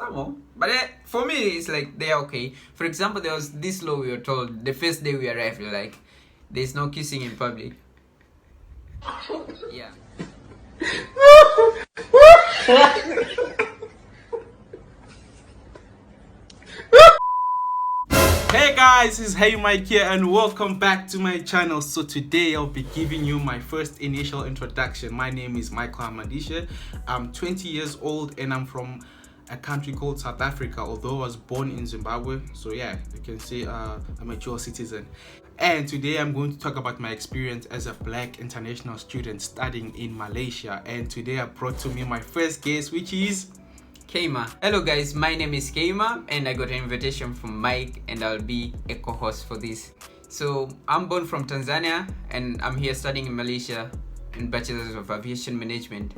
normal. But for me, it's like they're okay. For example, there was this law we were told the first day we arrived, like, there's no kissing in public. Yeah. Hey guys, it's Hey Mike here and welcome back to my channel. So today I'll be giving you my first initial introduction. My name is Michael Hamandishe. I'm 20 years old and I'm from a country called South Africa, although I was born in Zimbabwe. So yeah, you can say I'm a mature citizen. And today I'm going to talk about my experience as a black international student studying in Malaysia. And today I brought to me my first guest, which is Keima. Hello guys, my name is Keima and I got an invitation from Mike and I'll be a co-host for this. So I'm born from Tanzania and I'm here studying in Malaysia in Bachelor's of Aviation Management.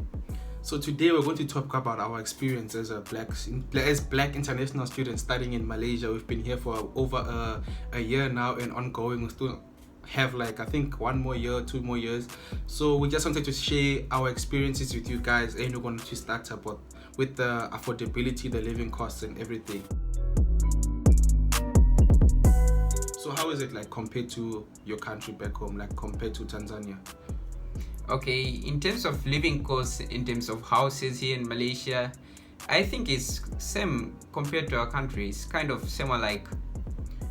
So today we're going to talk about our experience as black international students studying in Malaysia. We've been here for over a year now and ongoing. We still have I think 1 more year, 2 more years. So we just wanted to share our experiences with you guys, and we're going to start about with the affordability, the living costs and everything. So how is it compared to your country back home, compared to Tanzania? Okay, in terms of living costs, in terms of houses here in Malaysia, I think it's same compared to our country. It's kind of similar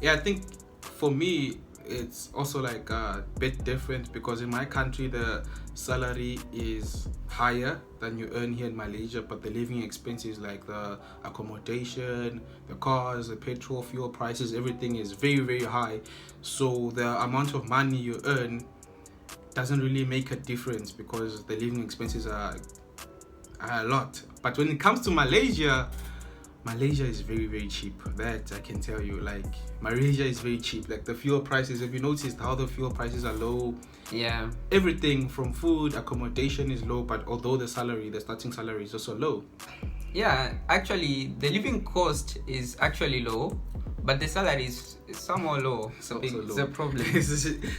Yeah, I think for me it's also a bit different because in my country the salary is higher than you earn here in Malaysia, but the living expenses like the accommodation, the cars, the petrol, fuel prices, everything is very, very high. So the amount of money you earn doesn't really make a difference because the living expenses are a lot. But when it comes to Malaysia is very, very cheap. That I can tell you. Malaysia is very cheap. The fuel prices, have you noticed how the fuel prices are low? Yeah. Everything from food, accommodation is low, but although the starting salary is also low. Yeah, actually the living cost is actually low, but the salary is somewhat low. So it's a problem.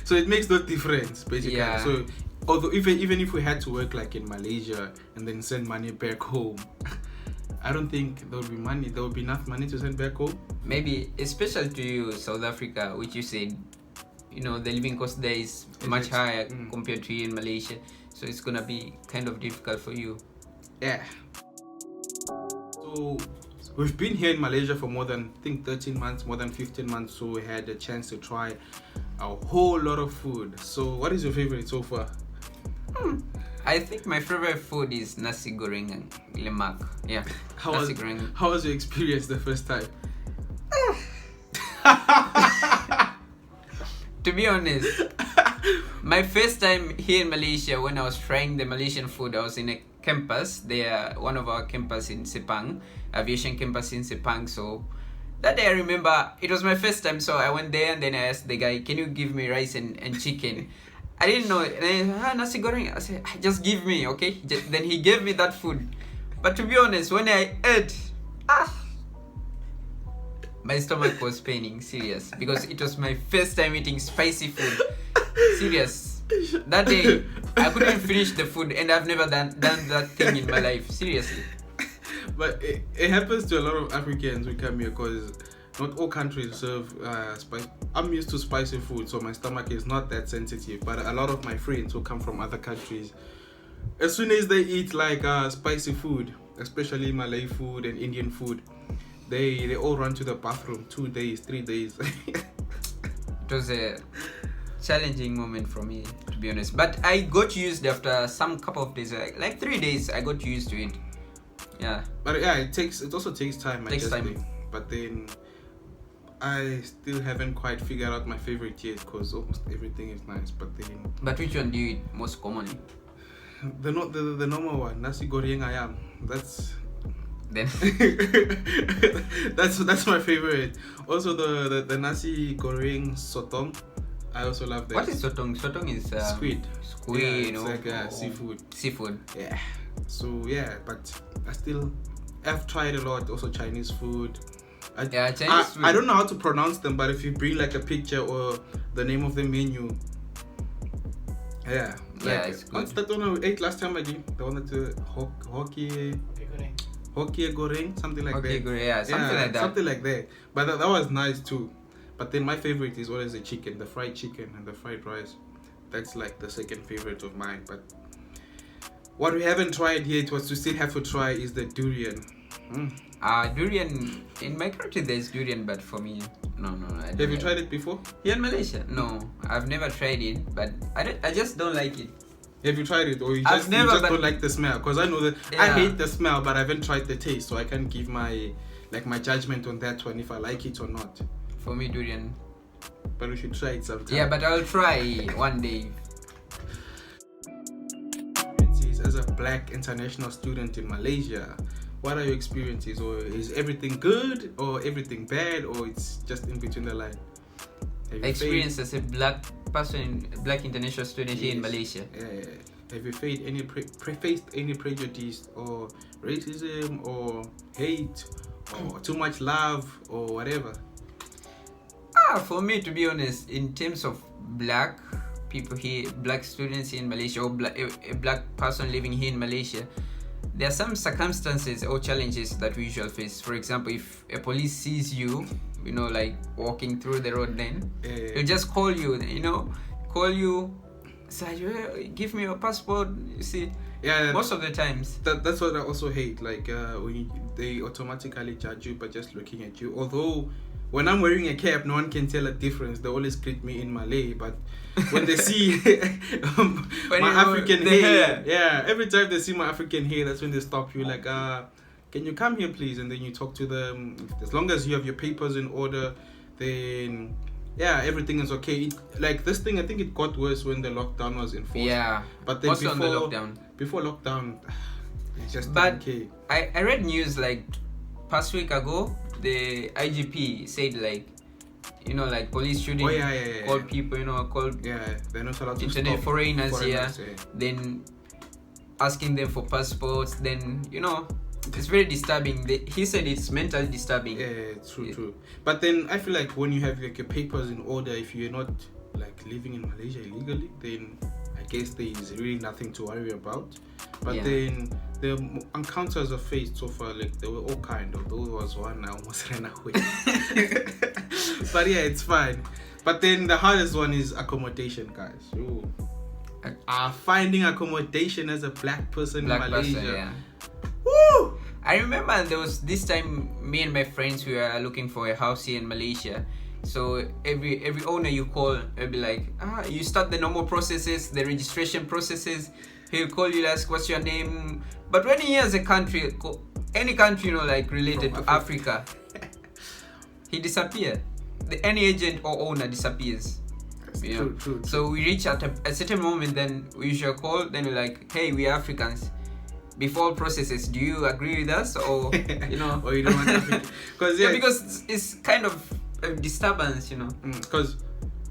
So it makes no difference basically. Yeah. So although even if we had to work in Malaysia and then send money back home, I don't think there would be enough money to send back home. Maybe especially to you, South Africa, which you said, the living cost there is much higher compared to you in Malaysia. So it's gonna be kind of difficult for you. Yeah. So we've been here in Malaysia for more than 13 months, more than 15 months. So we had a chance to try a whole lot of food. So what is your favorite so far? I think my favorite food is nasi goreng and lemak. Yeah. How was your experience the first time? To be honest, my first time here in Malaysia, when I was trying the Malaysian food, I was in a campus. They are one of our campus in Sepang, aviation campus in Sepang. So that day I remember it was my first time. So I went there and then I asked the guy, "Can you give me rice and chicken?" I didn't know. And I nasi goreng. I said, "Just give me, okay?" Then he gave me that food. But to be honest, when I ate, my stomach was paining, serious, because it was my first time eating spicy food. Serious. That day, I couldn't finish the food, and I've never done that thing in my life. Seriously. But it happens to a lot of Africans who come here because not all countries serve spice. I'm used to spicy food, so my stomach is not that sensitive. But a lot of my friends who come from other countries, as soon as they eat spicy food, especially Malay food and Indian food, they all run to the bathroom 2 days, 3 days. It was a challenging moment for me, to be honest. But I got used after some couple of days, like 3 days. I got used to it. Yeah. But yeah, it also takes time. Time. But then I still haven't quite figured out my favorite yet because almost everything is nice. But which one do you eat most commonly? The normal one, nasi goreng ayam. Then that's my favorite. Also the nasi goreng sotong. I also love that. What is sotong? Sotong is squid. Yeah, it's seafood. Seafood. Yeah. So yeah, but I've tried a lot. Also Chinese food. Chinese food. I don't know how to pronounce them, but if you bring a picture or the name of the menu, it's good. What's that one we ate last time again? The one that hockey. hokia goreng, something like Okay, that. great. Yeah, something like that. Something like that. But that was nice too. But then my favorite is always the chicken, the fried chicken and the fried rice. That's like the second favorite of mine. But what we haven't tried yet, what we still have to try, is the durian. Durian, in my country there's durian, but for me, no. I don't Have you tried it before? Here in Malaysia? No, I've never tried it, but I just don't like it. Have you tried it, or you I've just, never, you just but- don't like the smell? Because I know that I Yeah. hate the smell, but I haven't tried the taste, so I can't give my judgment on that one if I like it or not. For me, durian. But we should try it sometime. Yeah, but I'll try one day. As a black international student in Malaysia, what are your experiences? Or is everything good or everything bad, or it's just in between the line? Have you Experience as a black person, black international student here in Malaysia. Have you faced any prejudice or racism or hate or too much love or whatever? For me, to be honest, in terms of black people here, black students here in Malaysia, or a black person living here in Malaysia, there are some circumstances or challenges that we usually face. For example, if a police sees you, like walking through the road, then they'll just call you, say, give me your passport. You see, most of the times. That's what I also hate. Like when they automatically judge you by just looking at you. Although when I'm wearing a cap, no one can tell a difference. They always greet me in Malay, but when they see my African hair, every time they see my African hair, that's when they stop you. Like, can you come here, please? And then you talk to them. As long as you have your papers in order, then everything is okay. Like this thing, I think it got worse when the lockdown was enforced. Yeah, but then also on the lockdown. Before lockdown, it just but didn't care. I read news like past week ago, the IGP said like police shouldn't call people, they're not allowed to internet stop foreigners here, yeah. then asking them for passports, then it's very disturbing. He said it's mentally disturbing. Yeah, true. But then I feel like when you have like your papers in order, if you're not like living in Malaysia illegally, then I guess there is really nothing to worry about. But then the encounters I've faced so far, like they were all kind of. There was one I almost ran away. But yeah, it's fine. But then the hardest one is accommodation, guys. Finding accommodation as a black person in Malaysia. Woo! I remember there was this time me and my friends we were looking for a house here in Malaysia. So every owner you call, they'll be like, you start the normal processes, the registration processes. He'll call you, ask what's your name. But when he has a country, any country like related to Africa, he disappears. Any agent or owner disappears. True. So we reach at a certain moment, then we usually call. Then we're like, hey, we are Africans. Before processes, do you agree with us, or or you don't want African? Because it's kind of a disturbance, Because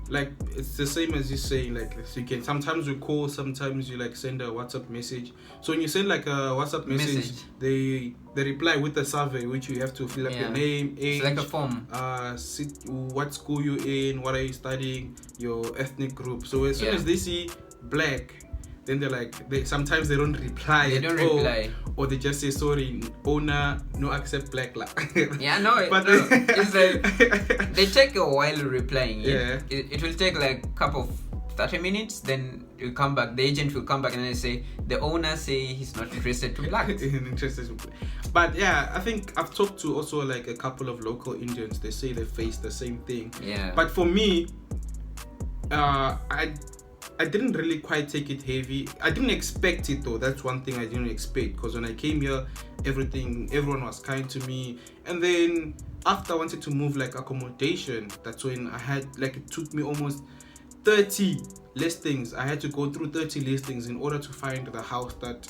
like it's the same as you saying, like so you can sometimes you call, sometimes you like send a WhatsApp message. So when you send like a WhatsApp message. they reply with a survey which you have to fill up your name, age, it's like a form, what school you in, what are you studying, your ethnic group. So as soon as they see black, then they're like, sometimes they don't reply or they just say sorry, owner, no accept black la. It's like they take a while replying. It will take like a couple of 30 minutes, then you come back, the agent will come back and they say the owner say he's not interested to black. But yeah, I think I've talked to also like a couple of local Indians. They say they face the same thing. But for me, I didn't really quite take it heavy. I didn't expect it though. That's one thing I didn't expect, because when I came here, everyone was kind to me. And then after I wanted to move like accommodation, that's when I had like, it took me almost 30 listings. I had to go through 30 listings in order to find the house that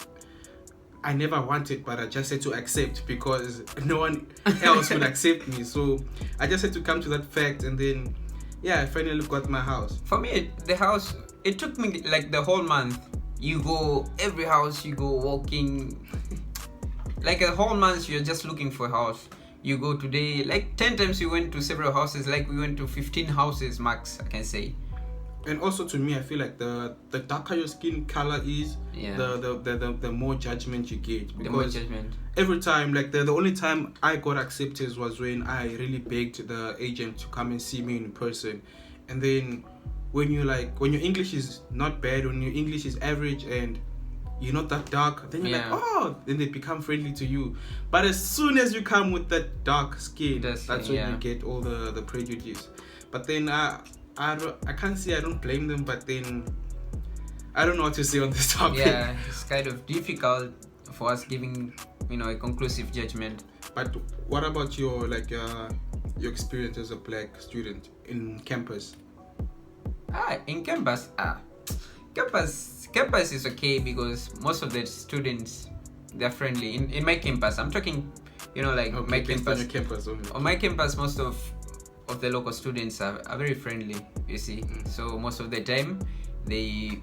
I never wanted, but I just had to accept because no one else would accept me. So I just had to come to that fact, and then I finally got my house. For me, the house, it took me like the whole month. You go every house, you go walking like a whole month. You're just looking for a house. You go today, like 10 times we went to several houses. Like we went to 15 houses max, I can say. And also to me, I feel like the darker your skin color is, Yeah. the more judgment you get. The more Because judgment. every time, like the only time I got accepted was when I really begged the agent to come and see me in person. And then when your English is not bad, when your English is average and you're not that dark, then you're like, oh, then they become friendly to you. But as soon as you come with that dark skin, that's when you get all the prejudice. But then I can't say I don't blame them, but then I don't know what to say on this topic. Yeah, it's kind of difficult for us giving, a conclusive judgment. But what about your experience as a black student in campus? In campus, campus is okay because most of the students, they're friendly. In my campus, I'm talking, my campus. On your campus only. On my campus, most of the local students are very friendly, you see. So most of the time, they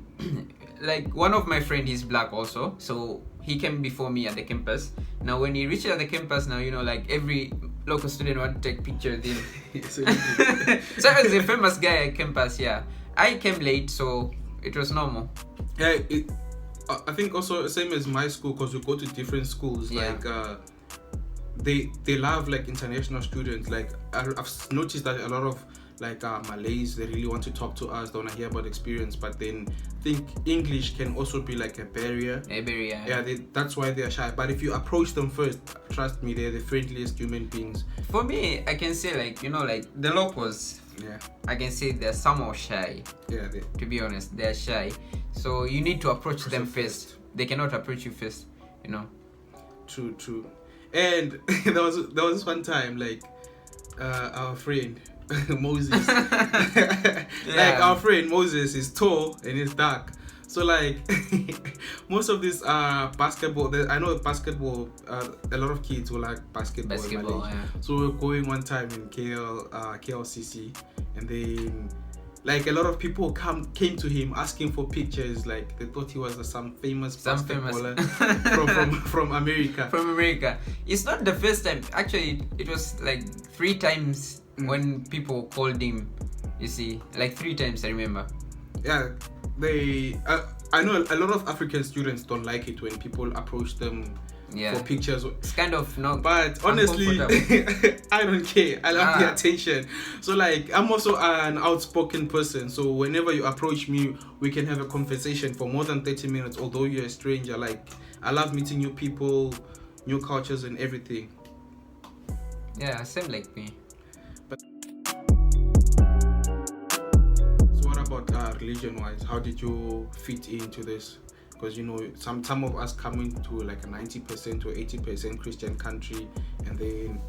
like one of my friend is black also, so he came before me at the campus. Now when he reached at the campus, now every local student want to take picture with him. So I was a famous guy at campus. Yeah, I came late, so it was normal. Yeah, I think also same as my school, because we go to different schools. Yeah. Like they love like international students. Like I've noticed that a lot of Malays, they really want to talk to us, they want to hear about experience, but then I think English can also be like a barrier. Yeah, that's why they're shy. But if you approach them first, trust me, they're the friendliest human beings. For me, I can say the locals, yeah, I can say they're somewhat shy. Yeah, to be honest, they're shy, so you need to approach them first. They cannot approach you first. True. And there was this one time, our friend Moses, our friend Moses is tall and he's dark. So most of this basketball, I know basketball, a lot of kids will like basketball in Malaysia. Yeah. So we were going one time in KLCC, and then a lot of people came to him asking for pictures. They thought he was some famous basketballer from America. From America. It's not the first time. Actually, it was 3 times when people called him. You see, 3 times I remember. Yeah, I know a lot of African students don't like it when people approach them for pictures. It's kind of not. But honestly, I don't care. I love the attention. So I'm also an outspoken person. So whenever you approach me, we can have a conversation for more than 30 minutes. Although you're a stranger, I love meeting new people, new cultures, and everything. Yeah, same like me. So what about religion-wise? How did you fit into this? Because some of us come into a 90% or 80% Christian country, and then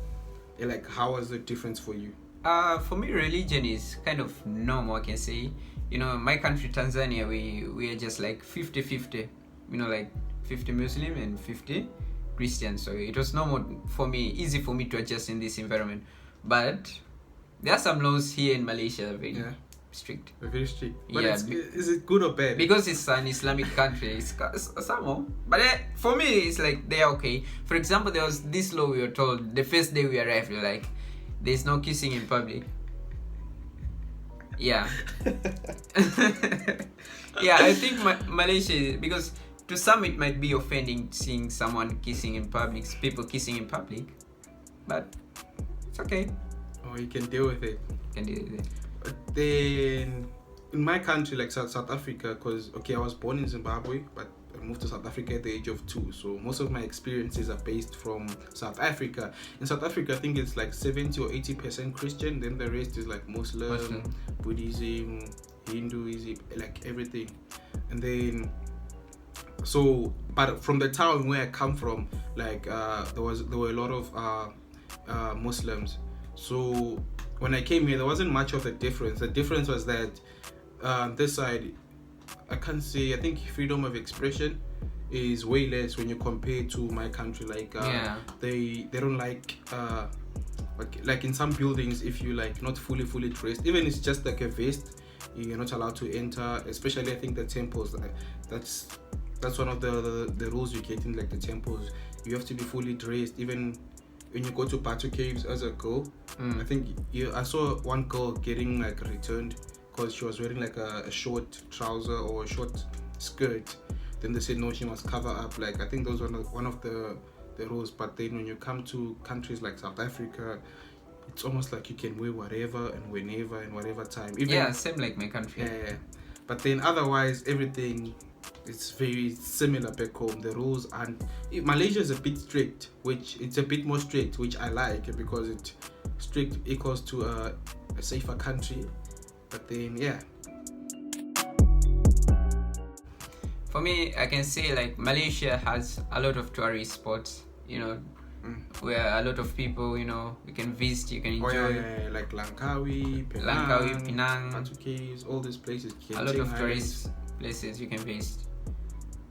how was the difference for you? For me, religion is kind of normal, I can say. My country, Tanzania, we are just 50-50. 50 Muslim and 50 Christian. So it was normal for me, easy for me to adjust in this environment. But there are some laws here in Malaysia very strict. Very strict. But is it good or bad? Because it's an Islamic country, it's somehow. But for me, it's they're okay. For example, there was this law we were told the first day we arrived, there's no kissing in public. Yeah. Yeah, I think Malaysia, because to some it might be offending seeing someone kissing in public, people kissing in public. But it's okay. Oh, you can deal with it. But then in my country, South Africa, because I was born in Zimbabwe, but I moved to South Africa at the age of 2. So most of my experiences are based from South Africa. In South Africa, I think it's 70 or 80% Christian. Then the rest is Muslim, Buddhism, Hinduism, everything. And then but from the town where I come from, there were a lot of Muslims. So when I came here, there wasn't much of a difference. The difference was that this side, I think freedom of expression is way less when you compare to my country. They don't like in some buildings, if you not fully dressed, even it's just a vest, you're not allowed to enter. Especially I think the temples, that's one of the rules you get in the temples. You have to be fully dressed. Even when you go to Batu Caves as a girl, I think I saw one girl getting returned because she was wearing like a short trouser or a short skirt. Then they said no, she must cover up. Like, I think those were one of the rules. But then when you come to countries like South Africa, it's almost like you can wear whatever and whenever and whatever time. Yeah, same like my country. Yeah, but then otherwise everything is very similar back home. The rules, and Malaysia is a bit strict, which it's a bit more strict, which I like, because it strict equals to a safer country. But then yeah, for me, I can say like Malaysia has a lot of tourist spots, you know, where a lot of people, you know, you can visit, you can enjoy. Like Langkawi, Penang, Batu Caves, all these places. A lot of tourist places you can visit.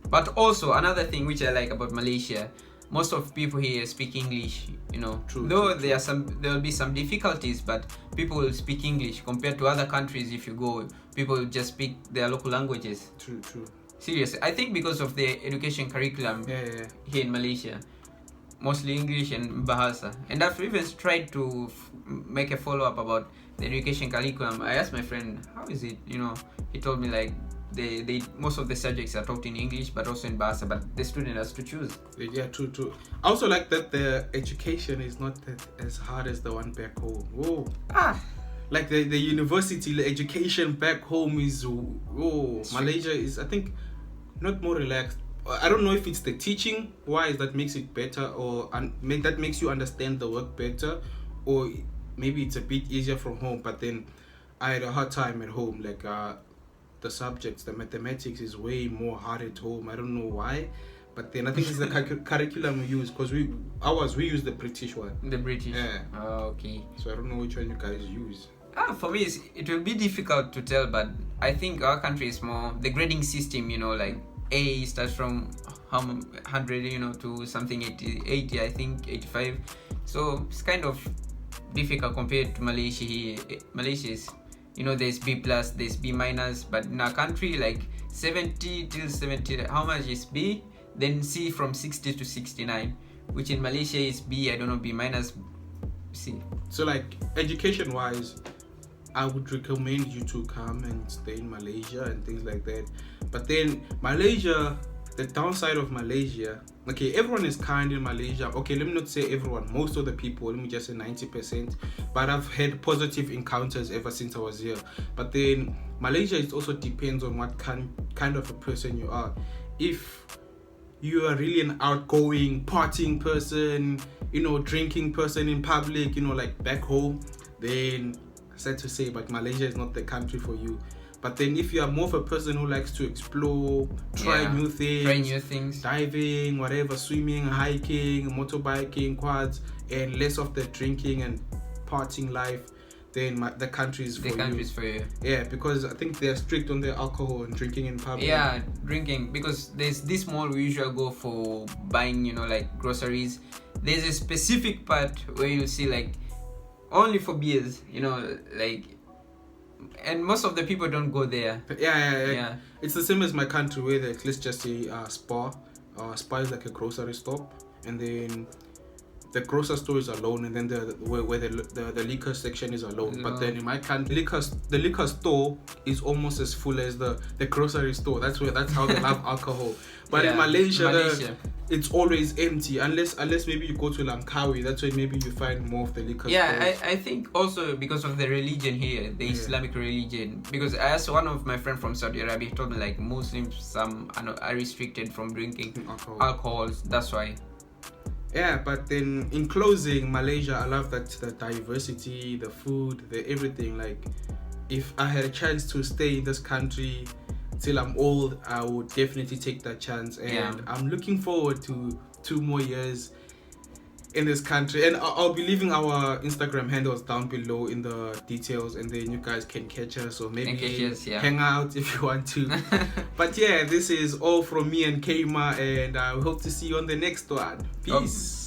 But also another thing which I like about Malaysia, most of people here speak English, you know. Though there will be some difficulties, but people will speak English compared to other countries. If you go, people just speak their local languages. True. Seriously, I think because of the education curriculum here in Malaysia, mostly English and Bahasa. And I've even tried to make a follow-up about the education curriculum. I asked my friend, how is it? You know, he told me like they most of the subjects are taught in English, but also in Bahasa, but the student has to choose. Yeah, true. I also like that the education is not that as hard as the one back home. Whoa. Like the university, the education back home is Malaysia is, I think, not more relaxed. I don't know if it's the teaching wise that makes it better, or that makes you understand the work better, or maybe it's a bit easier from home. But then I had a hard time at home. Like the subjects, the mathematics is way more hard at home. I don't know why, but then I think it's the curriculum we use, because we use the British one. The British. Yeah. Okay. So I don't know which one you guys use. For me, it will be difficult to tell, but I think our country is more the grading system. You know, like A starts from 100, you know, to something 80, I think 85. So it's kind of difficult compared to Malaysia here. Malaysia is, you know, there's B+, there's B-, but in our country, like 70 till 70, how much is B? Then C from 60 to 69, which in Malaysia is B, I don't know, B-, C. So like education-wise, I would recommend you to come and stay in Malaysia and things like that. But then Malaysia, the downside of Malaysia, okay, everyone is kind in Malaysia. Okay, let me not say everyone, most of the people, let me just say 90%. But I've had positive encounters ever since I was here. But then Malaysia, it also depends on what kind of a person you are. If you are really an outgoing, partying person, you know, drinking person in public, you know, like back home, then sad to say, but Malaysia is not the country for you. But then if you are more of a person who likes to explore, try new things, diving, whatever, swimming, hiking, motorbiking, quads, and less of the drinking and partying life, then the country is for you. The country is for you. Yeah, because I think they're strict on the alcohol and drinking in public. Yeah, drinking, because there's this mall we usually go for buying, you know, like groceries. There's a specific part where you see like only for beers, you know, like, and most of the people don't go there. Yeah. It's the same as my country, where let's just say Spa. Spa is like a grocery stop, and then the grocery store is alone, and then where the liquor section is alone. But then in my country, the liquor store is almost as full as the grocery store. That's how they love alcohol. But in Malaysia, it's always empty, unless maybe you go to Langkawi. That's where maybe you find more of the liquor stores. I think also because of the religion here, the Islamic religion. Because I asked one of my friends from Saudi Arabia, he told me like Muslims, some are restricted from drinking alcohol. That's why. Yeah, but then in closing, Malaysia, I love that the diversity, the food, the everything. Like, if I had a chance to stay in this country till I'm old, I would definitely take that chance. And I'm looking forward to 2 more years in this country. And I'll be leaving our Instagram handles down below in the details, and then you guys can catch us, or maybe hang out if you want to. But yeah, this is all from me and Keima, and I hope to see you on the next one. Peace.